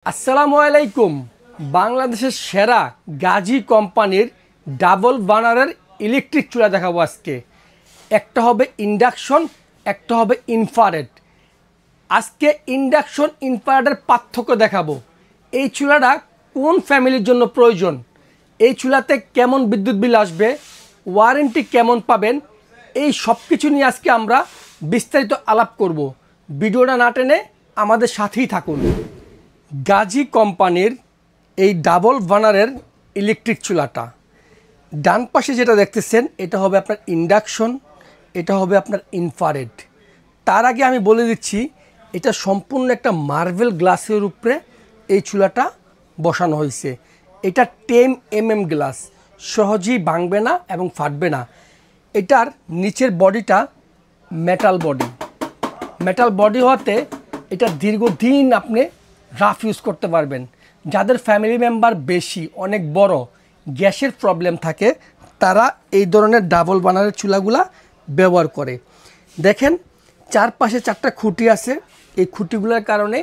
আসসালামু আলাইকুম। বাংলাদেশের সেরা গাজী কোম্পানির ডাবল বার্নারের ইলেকট্রিক চুলা দেখাবো আজকে। একটা হবে ইন্ডাকশন, একটা হবে ইনফ্রারেড। আজকে ইন্ডাকশন ইনফ্রারেডের পার্থক্য দেখাবো। এই চুলাটা কোন ফ্যামিলির জন্য প্রয়োজন, এই চুলাতে কেমন বিদ্যুৎ বিল আসবে, ওয়ারেন্টি কেমন পাবেন, এই সব কিছু নিয়ে আজকে আমরা বিস্তারিত আলাপ করব। ভিডিওটা না টেনে আমাদের সাথেই থাকুন। গাজী কোম্পানির এই ডাবল বার্নারের ইলেকট্রিক চুলাটা, ডান পাশে যেটা দেখতেছেন এটা হবে আপনার ইন্ডাকশন, এটা হবে আপনার ইনফ্রারেড। তার আগে আমি বলে দিচ্ছি এটা সম্পূর্ণ একটা মার্বেল গ্লাসের উপরে এই চুলাটা বসানো হয়েছে। এটা 10 mm গ্লাস, সহজেই ভাঙবে না এবং ফাটবে না। এটার নিচের বডিটা মেটাল বডি হওয়াতে এটা দীর্ঘদিন আপনি রাফ ইউজ করতে পারবেন। যাদের ফ্যামিলি মেম্বার বেশি, অনেক বড়, গ্যাসের প্রবলেম থাকে, তারা এই ধরনের ডাবল বার্নারের চুলাগুলা ব্যবহার করে। দেখেন চারপাশে 4টা খুঁটি আছে। এই খুঁটিগুলোর কারণে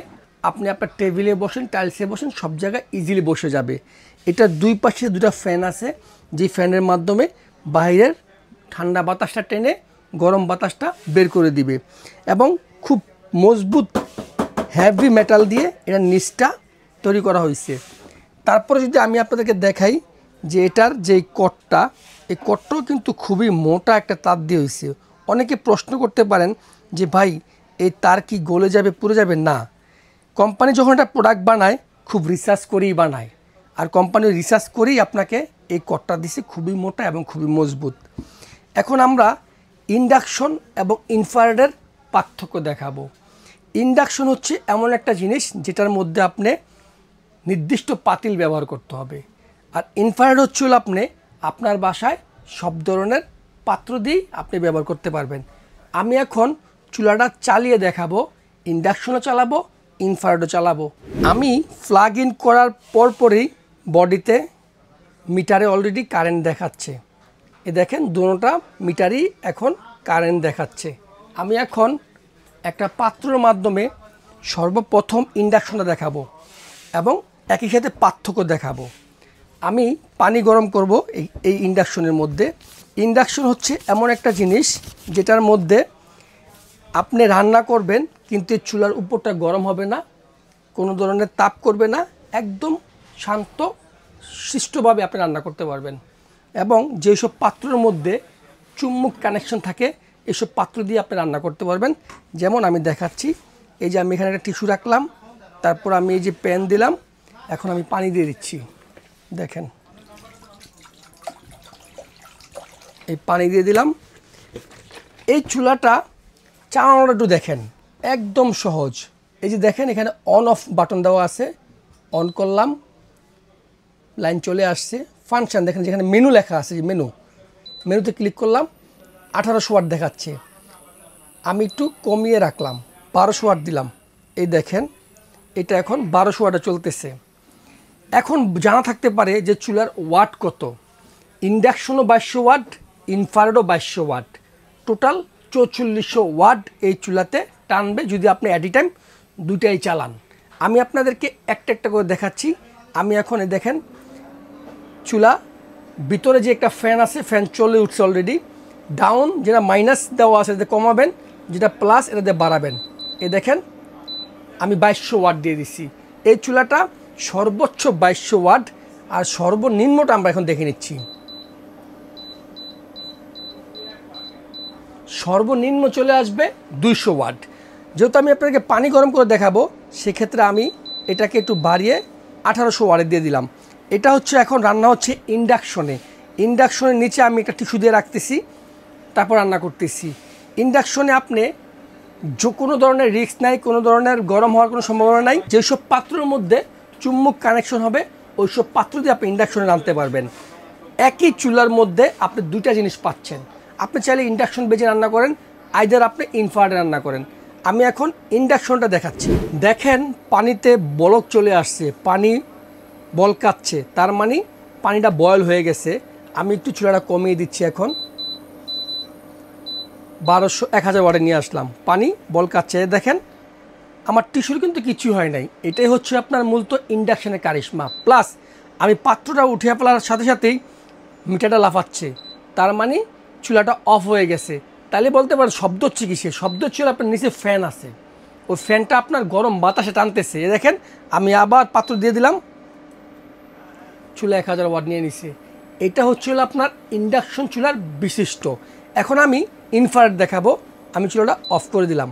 আপনি আপনার টেবিলে বসেন, টাইলসে বসেন, সব জায়গায় ইজিলি বসে যাবে। এটা দুই পাশে 2টা ফ্যান আছে, যে ফ্যানের মাধ্যমে বাইরের ঠান্ডা বাতাসটা টেনে গরম বাতাসটা বের করে দিবে। এবং খুব মজবুত হেভি মেটাল দিয়ে এটা নিচটা তৈরি করা হয়েছে। তারপরে যদি আমি আপনাদেরকে দেখাই যে এটার যে কটটা, এই কটটাও কিন্তু খুবই মোটা একটা তার দিয়ে হয়েছে। অনেকে প্রশ্ন করতে পারেন যে ভাই এই তার কি গলে যাবে, পুড়ে যাবে? না, কোম্পানি যখন একটা প্রোডাক্ট বানায় খুব রিসার্চ করেই বানায়, আর কোম্পানি রিসার্চ করেই আপনাকে এই কটটা দিছে, খুবই মোটা এবং খুবই মজবুত। এখন আমরা ইন্ডাকশন এবং ইনফ্রারেডের পার্থক্য দেখাবো। ইন্ডাকশন হচ্ছে এমন একটা জিনিস যেটার মধ্যে আপনি নির্দিষ্ট পাতিল ব্যবহার করতে হবে, আর ইনফ্রারেড হচ্ছে আপনি আপনার বাসায় সব ধরনের পাত্র দিয়েই আপনি ব্যবহার করতে পারবেন। আমি এখন চুলাটা চালিয়ে দেখাবো, ইন্ডাকশনও চালাবো, ইনফ্রারেডও চালাবো। আমি প্লাগ ইন করার পরপরই বডিতে মিটারে অলরেডি কারেন্ট দেখাচ্ছে। এ দেখেন দুটোটা মিটারই এখন কারেন্ট দেখাচ্ছে। আমি এখন একটা পাত্রের মাধ্যমে সর্বপ্রথম ইন্ডাকশনটা দেখাবো এবং একই সাথে পার্থক্য দেখাবো। আমি পানি গরম করব এই ইন্ডাকশনের মধ্যে। ইন্ডাকশন হচ্ছে এমন একটা জিনিস যেটার মধ্যে আপনি রান্না করবেন, কিন্তু চুলার উপরটা গরম হবে না, কোনো ধরনের তাপ করবে না, একদম শান্ত শিষ্টভাবে আপনি রান্না করতে পারবেন। এবং যেসব পাত্রের মধ্যে চুম্বক কানেকশন থাকে, এসব পাত্র দিয়ে আপনি রান্না করতে পারবেন। যেমন আমি দেখাচ্ছি, এই যে আমি এখানে একটা টিস্যু রাখলাম, তারপর আমি এই যে প্যান দিলাম, এখন আমি পানি দিয়ে দিচ্ছি। দেখেন এই পানি দিয়ে দিলাম। এই চুলাটা চালানোটা একটু দেখেন, একদম সহজ। এই যে দেখেন এখানে অন অফ বাটন দেওয়া আছে, অন করলাম, লাইন চলে আসছে। ফাংশন দেখেন, যেখানে মেনু লেখা আছে, যে মেনুতে ক্লিক করলাম, 1800 ওয়াট দেখাচ্ছে। আমি একটু কমিয়ে রাখলাম, 1200 ওয়াট দিলাম। এই দেখেন এটা এখন 1200 ওয়াটে চলতেছে। এখন জানা থাকতে পারে যে চুলার ওয়াট কত। ইন্ডাকশনও 2200 ওয়াট, ইনফ্রারেডও 2200 ওয়াট, টোটাল 4400 ওয়াট এই চুলাতে টানবে যদি আপনি অ্যাট এ টাইম দুইটাই চালান। আমি আপনাদেরকে একটা একটা করে দেখাচ্ছি। আমি এখন দেখেন চুলা ভিতরে যে একটা ফ্যান আছে, ফ্যান চলে উঠছে অলরেডি। ডাউন যেটা মাইনাস দেওয়া আছে এটাতে কমাবেন, যেটা প্লাস এটাতে বাড়াবেন। এই দেখেন আমি 2200 ওয়াট দিয়ে দিচ্ছি। এই চুলাটা সর্বোচ্চ 2200 ওয়াট, আর সর্বনিম্নটা আমরা এখন দেখে নিচ্ছি। সর্বনিম্ন চলে আসবে 200 ওয়াট। যেহেতু আমি আপনাকে পানি গরম করে দেখাবো, সেক্ষেত্রে আমি এটাকে একটু বাড়িয়ে 1800 ওয়াটে দিয়ে দিলাম। এটা হচ্ছে এখন রান্না হচ্ছে ইন্ডাকশনে। ইন্ডাকশনের নিচে আমি একটা টিস্যু দিয়ে রাখতেছি, তারপর রান্না করতেছি। ইন্ডাকশনে আপনি কোনো ধরনের রিস্ক নাই, কোনো ধরনের গরম হওয়ার কোনো সম্ভাবনা নাই। যেসব পাত্রের মধ্যে চুম্বক কানেকশন হবে ওই সব পাত্র দিয়ে আপনি ইন্ডাকশনে রাঁধতে পারবেন। একই চুলার মধ্যে আপনি দুইটা জিনিস পাচ্ছেন। আপনি চাইলে ইন্ডাকশন বেজে রান্না করেন, আইদার আপনি ইনফ্রারেডে রান্না করেন। আমি এখন ইন্ডাকশনটা দেখাচ্ছি। দেখেন পানিতে বলক চলে আসছে, পানি বলকাচ্ছে, তার মানে পানিটা বয়েল হয়ে গেছে। আমি একটু চুলাটা কমিয়ে দিচ্ছি, এখন 1000 ওয়াটে নিয়ে আসলাম, পানি বলকাচ্ছে। দেখেন আমার টিস্যুর কিন্তু কিছুই হয় নাই। এটাই হচ্ছে আপনার মূলত ইন্ডাকশানের কারিশমা। প্লাস আমি পাত্রটা উঠিয়ে ফেলার সাথে সাথেই মিটারটা লাফাচ্ছে, তার মানে চুলাটা অফ হয়ে গেছে। তাহলে বলতে পারেন শব্দ হচ্ছে কিসে? শব্দ হচ্ছে আপনার নিচে ফ্যান আছে, ওই ফ্যানটা আপনার গরম বাতাসে টানতেছে। এ দেখেন আমি আবার পাত্র দিয়ে দিলাম, চুলা 1000 ওয়াট নিয়ে নিছে। এটা হচ্ছে আপনার ইন্ডাকশন চুলার বিশিষ্ট। এখন আমি ইনফ্রারেড দেখাবো। আমি চুলাটা অফ করে দিলাম।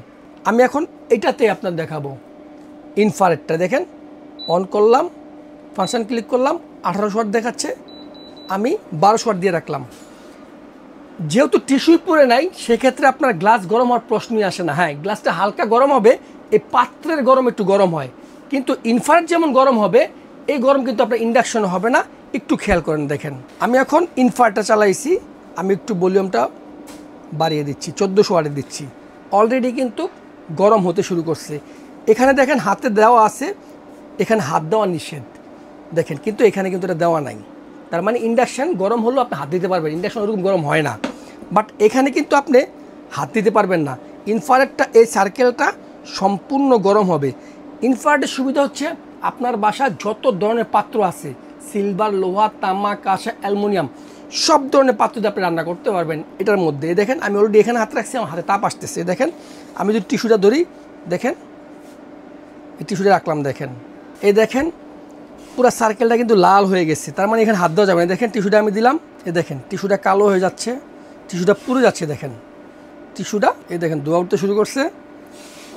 আমি এখন এটাতে আপনার দেখাবো ইনফ্রারেডটা। দেখেন অন করলাম, ফাংশন ক্লিক করলাম, 1800 ওয়াট দেখাচ্ছে, আমি 1200 ওয়াট দিয়ে রাখলাম। যেহেতু টিস্যুই পরে নাই, সেক্ষেত্রে আপনার গ্লাস গরম হওয়ার প্রশ্নই আসে না। হ্যাঁ, গ্লাসটা হালকা গরম হবে, এই পাত্রের গরম একটু গরম হয়, কিন্তু ইনফ্রারেড যেমন গরম হবে এই গরম কিন্তু আপনার ইন্ডাকশন হবে না। একটু খেয়াল করেন। দেখেন আমি এখন ইনফ্রারেডটা চালাইছি, আমি একটু ভলিউমটা বাড়িয়ে দিচ্ছি, 1400 ওয়াটে দিচ্ছি। অলরেডি কিন্তু গরম হতে শুরু করছে। এখানে দেখেন হাতে দেওয়া আছে, এখানে হাত দেওয়া নিষেধ দেখেন, কিন্তু এখানে কিন্তু এটা দেওয়া নাই। তার মানে ইন্ডাকশান গরম হলেও আপনি হাত দিতে পারবেন, ইন্ডাকশান ওরকম গরম হয় না। বাট এখানে কিন্তু আপনি হাত দিতে পারবেন না। ইনফ্রারেডটা এই সার্কেলটা সম্পূর্ণ গরম হবে। ইনফ্রারেডের সুবিধা হচ্ছে আপনার বাসায় যত ধরনের পাত্র আছে, সিলভার, লোহা, তামা, কাঁসা, অ্যালুমিনিয়াম, সব ধরনের পাত্র দিয়ে আপনি রান্না করতে পারবেন এটার মধ্যে। দেখেন আমি অলরেডি এখানে হাত রাখছি, আমার হাতে তাপ আসতেছে। দেখেন আমি যদি টিস্যুটা ধরি, দেখেন এই টিস্যুটা রাখলাম, দেখেন এই দেখেন পুরো সার্কেলটা কিন্তু লাল হয়ে গেছে। তার মানে এখানে হাত দেওয়া যাবে না। দেখেন টিস্যুটা আমি দিলাম, এ দেখেন টিস্যুটা কালো হয়ে যাচ্ছে, টিস্যুটা পুড়ে যাচ্ছে। দেখেন টিস্যুটা, এই দেখেন ধোয়া উঠতে শুরু করছে,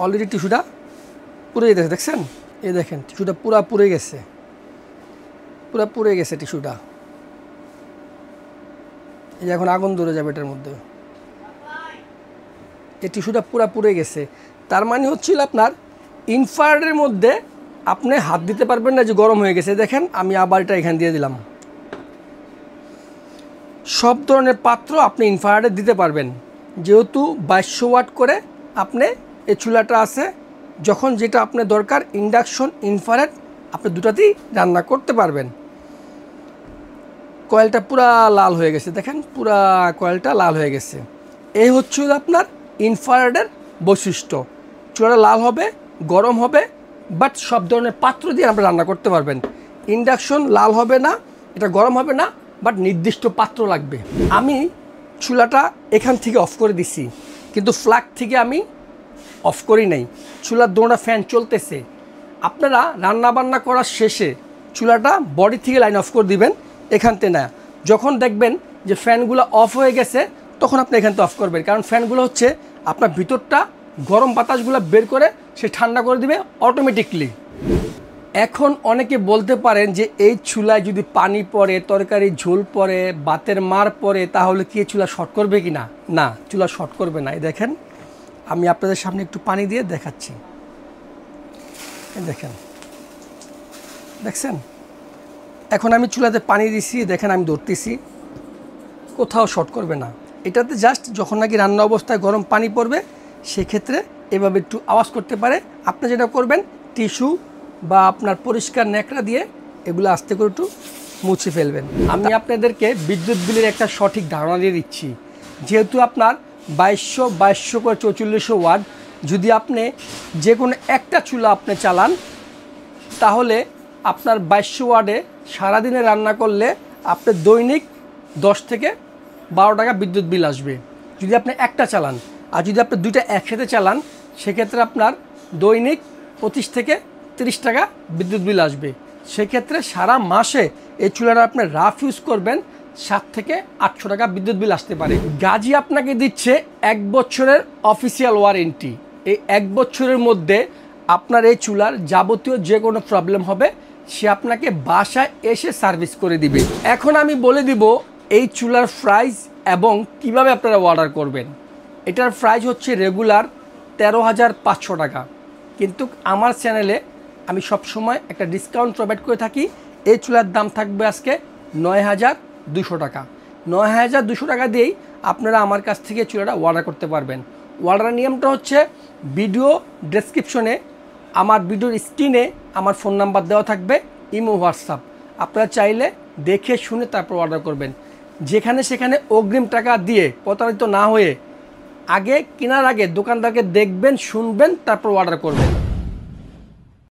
অলরেডি টিস্যুটা পুড়ে যেতেছে। দেখছেন এই দেখেন টিস্যুটা পুরা পুড়ে গেছে, পুরা পুড়ে গেছে টিস্যুটা। এই যে এখন আগুন ধরে যাবে এটার মধ্যে, এই টিস্যুটা পুরা পুড়ে গেছে। তার মানে হচ্ছিল আপনার ইনফ্রারেডের মধ্যে আপনি হাত দিতে পারবেন না যে গরম হয়ে গেছে। দেখেন আমি আবার এটা এখানে দিয়ে দিলাম। সব ধরনের পাত্র আপনি ইনফ্রারেডে দিতে পারবেন, যেহেতু 2200 ওয়াট করে আপনি এই চুলাটা আছে। যখন যেটা আপনার দরকার, ইন্ডাকশন, ইনফ্রারেড, আপনি দুটাতেই রান্না করতে পারবেন। কয়েলটা পুরা লাল হয়ে গেছে, দেখেন পুরা কয়েলটা লাল হয়ে গেছে। এই হচ্ছে আপনার ইনফ্রারেডের বৈশিষ্ট্য। চুলাটা লাল হবে, গরম হবে, বাট সব ধরনের পাত্র দিয়ে আপনি রান্না করতে পারবেন। ইন্ডাকশন লাল হবে না, এটা গরম হবে না, বাট নির্দিষ্ট পাত্র লাগবে। আমি চুলাটা এখান থেকে অফ করে দিছি, কিন্তু ফ্ল্যাগ থেকে আমি অফ করি নাই। চুলার দোড়া ফ্যান চলতেছে। আপনারা রান্না বান্না করার শেষে চুলাটা বডি থেকে লাইন অফ করে দিবেন, এখান থেকে না। যখন দেখবেন যে ফ্যানগুলো অফ হয়ে গেছে, তখন আপনি এখান থেকে অফ করবেন। কারণ ফ্যানগুলো হচ্ছে আপনার ভিতরটা গরম বাতাসগুলো বের করে সে ঠান্ডা করে দিবে অটোমেটিকলি। এখন অনেকে বলতে পারেন যে এই চুলায় যদি পানি পড়ে, তরকারি ঝোল পড়ে, বাতের মার পড়ে, তাহলে কি এই চুলা শর্ট করবে কি না? না, চুলা শর্ট করবে না। এই দেখেন আমি আপনাদের সামনে একটু পানি দিয়ে দেখাচ্ছি। এই দেখেন, দেখছেন এখন আমি চুলাতে পানি দিছি, দেখেন আমি ধরতেছি, কোথাও শর্ট করবে না। এটাতে জাস্ট যখন নাকি রান্না অবস্থায় গরম পানি পড়বে, সেক্ষেত্রে এভাবে একটু আওয়াজ করতে পারে। আপনি যেটা করবেন, টিস্যু বা আপনার পরিষ্কার ন্যাকড়া দিয়ে এগুলো আস্তে করে একটু মুছে ফেলবেন। আমি আপনাদেরকে বিদ্যুৎ বিলের একটা সঠিক ধারণা দিয়ে দিচ্ছি। যেহেতু আপনার 2200 করে 4400 ওয়াট, যদি আপনি যে কোনো একটা চুলা আপনি চালান, তাহলে আপনার 2200 ওয়াটে সারাদিনে রান্না করলে আপনার দৈনিক 10 থেকে 12 টাকা বিদ্যুৎ বিল আসবে, যদি আপনি একটা চালান। আর যদি আপনি দুইটা একসাথে চালান, সেক্ষেত্রে আপনার দৈনিক 25 থেকে 30 টাকা বিদ্যুৎ বিল আসবে। সেক্ষেত্রে সারা মাসে এই চুলাটা আপনি রাফ ইউজ করবেন, 7 থেকে 800 টাকা বিদ্যুৎ বিল আসতে পারে। গাজী আপনাকে দিচ্ছে 1 বছরের অফিসিয়াল ওয়ারেন্টি। এই 1 বছরের মধ্যে আপনার এই চুলার যাবতীয় যে কোনো প্রবলেম হবে, সে আপনাকে বাসায় এসে সার্ভিস করে দিবে। এখন আমি বলে দিব এই চুলার প্রাইস এবং কিভাবে আপনারা অর্ডার করবেন। এটার প্রাইস হচ্ছে রেগুলার 13,500 টাকা, কিন্তু আমার চ্যানেলে আমি সবসময় একটা ডিসকাউন্ট প্রোভাইড করে থাকি। এই চুলার দাম থাকবে আজকে 9,200 টাকা। 9,200 টাকা দিয়েই আপনারা আমার কাছ থেকে চুলাটা অর্ডার করতে পারবেন। অর্ডারের নিয়মটা হচ্ছে, ভিডিও ডেসক্রিপশনে আমার ভিডিওর স্ক্রিনে আমার ফোন নাম্বার দেওয়া থাকবে, ইমো, হোয়াটসঅ্যাপ। আপনারা চাইলে দেখে শুনে তারপর অর্ডার করবেন। যেখানে সেখানে অগ্রিম টাকা দিয়ে প্রতারিত না হয়ে আগে কেনার আগে দোকানদারকে দেখবেন, শুনবেন, তারপর অর্ডার করবেন।